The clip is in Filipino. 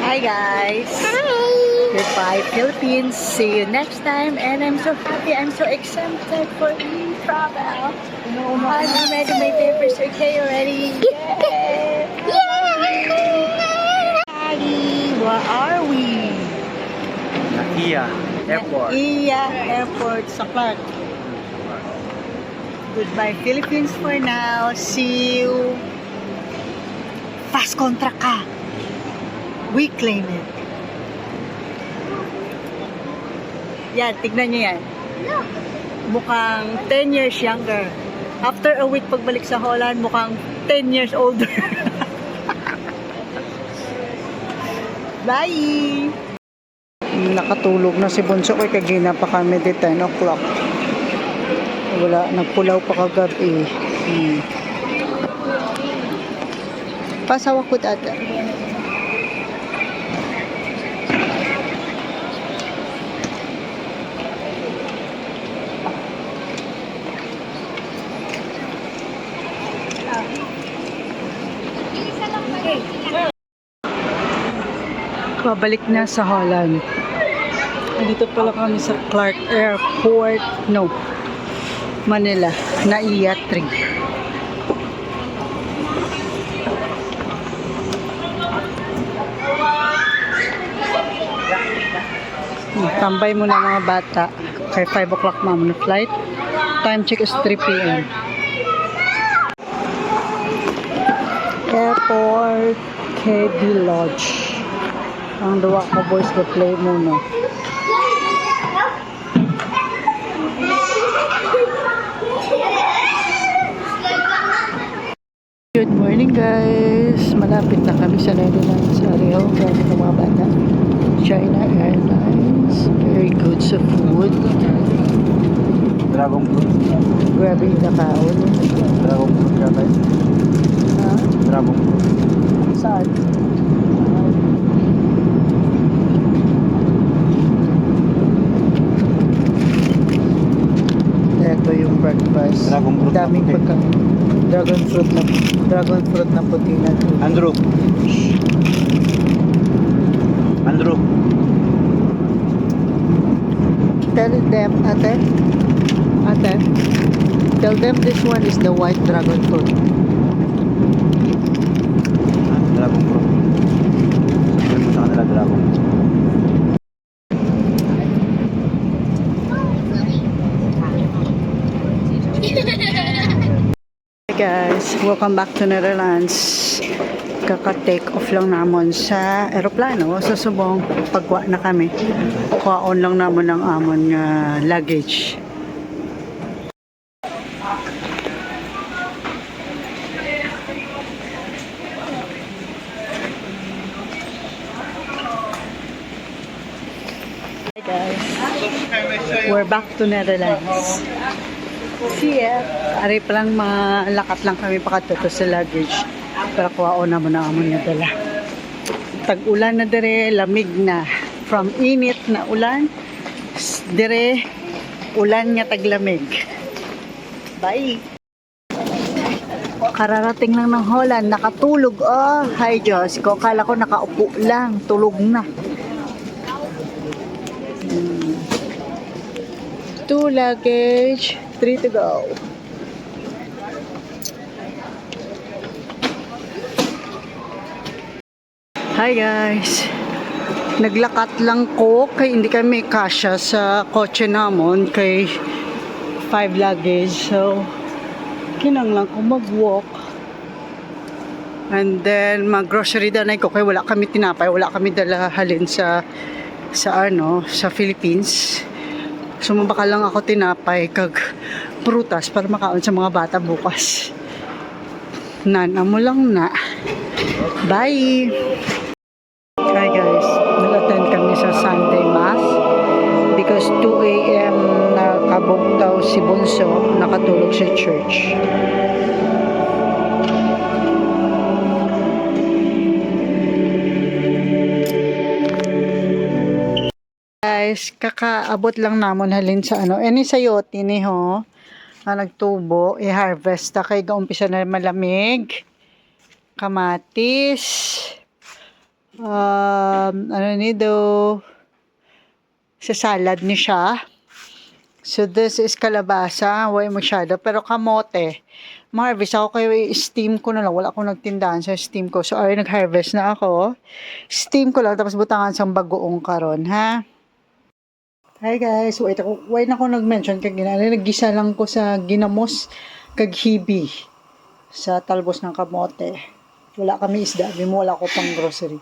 Hi guys! Hi! Goodbye Philippines! See you next time and I'm so happy, I'm so excited for e-travel. I'm ready, my papers okay already. Yay! Daddy, where are we? Iya Airport. Iya Airport sa Clark. Goodbye Philippines for now. See you. Fast contract ka. We claim it. Yan, tignan nyo yan. Mukhang 10 years younger. After a week pagbalik sa Holland, mukhang 10 years older. Bye! Nakatulog na si Bunso kay kagina pa kami di 10 o'clock. Wala, nagpulaw pa kagabi. Pasawa ko dati. Pabalik na sa Holland. Dito pala kami sa Clark Airport. No. Manila. Naiya 3. Tambay muna mga bata. Kay 5 o'clock ma'am na flight. Time check is 3 p.m. Airport KB Lodge. Ang duwa ko boys ko play muna. Good morning guys. Malapit na kami sa Netherlands. Ariel, galing ng mga bata. China Airlines. Very good sa food. Dragon fruit. Grabe yung nakaon. Dragon fruit yata yun. Ha? Dragon fruit. Saan? Ito yung breakfast. Dragon fruit na Daming puti. pagka. Dragon fruit na puti na. Andrew. Andrew. Tell them, ate. Tell them this one is the white dragon fruit. Dragon fruit. Sabihin mo sa kanila dragon fruit. Hey guys, welcome back to Netherlands. Kaka-take off lang namon sa aeroplano sa Subong. Pagwa na kami. Kuhaon lang namon ng amon nga luggage. Hey guys, we're back to Netherlands. Siya, ari pa lang malakat lang kami pakatuto sa luggage. Para kuwaon na mo na amon nga dala. Tag-ulan na dire, lamig na. From init na ulan, dire, ulan nga taglamig. Bye! Kararating lang ng Holland, nakatulog. Oh, hi Diyos ko. Kala ko nakaupo lang, tulog na. 2 luggage, 3 to go. Hi guys. Naglakat lang ko kay hindi kami kasya sa kotse namon kay 5 luggage. So kinang lang ko mag-walk. And then mag-grocery danay ko kay wala kami tinapay, wala kami dala halin sa Philippines. Sumabaka lang ako tinapay kag prutas para makaon sa mga bata bukas. Nana mo lang na. Bye! Hi guys, nag-attend kami sa Sunday Mass because 2 a.m. nakabugtaw si Bunso, nakatulog sa church. Guys, kakaabot lang namon halin sa any sayote ni ho. Nagtubo, i-harvest ta kay gaumpisa na malamig. Kamatis, ano ni do, sa salad ni siya. So this is kalabasa, way masyado, pero kamote. Mag-harvest ako kayo, steam ko na lang. Wala akong nagtindahan sa steam ko. So ay nag-harvest na ako. Steam ko lang, tapos butangan sa bagoong karon, ha? Hi guys, wait na ako nag-mention kag naggisa lang ko sa ginamos kag hibi sa talbos ng kamote. Wala kami isda, wala ko pang grocery.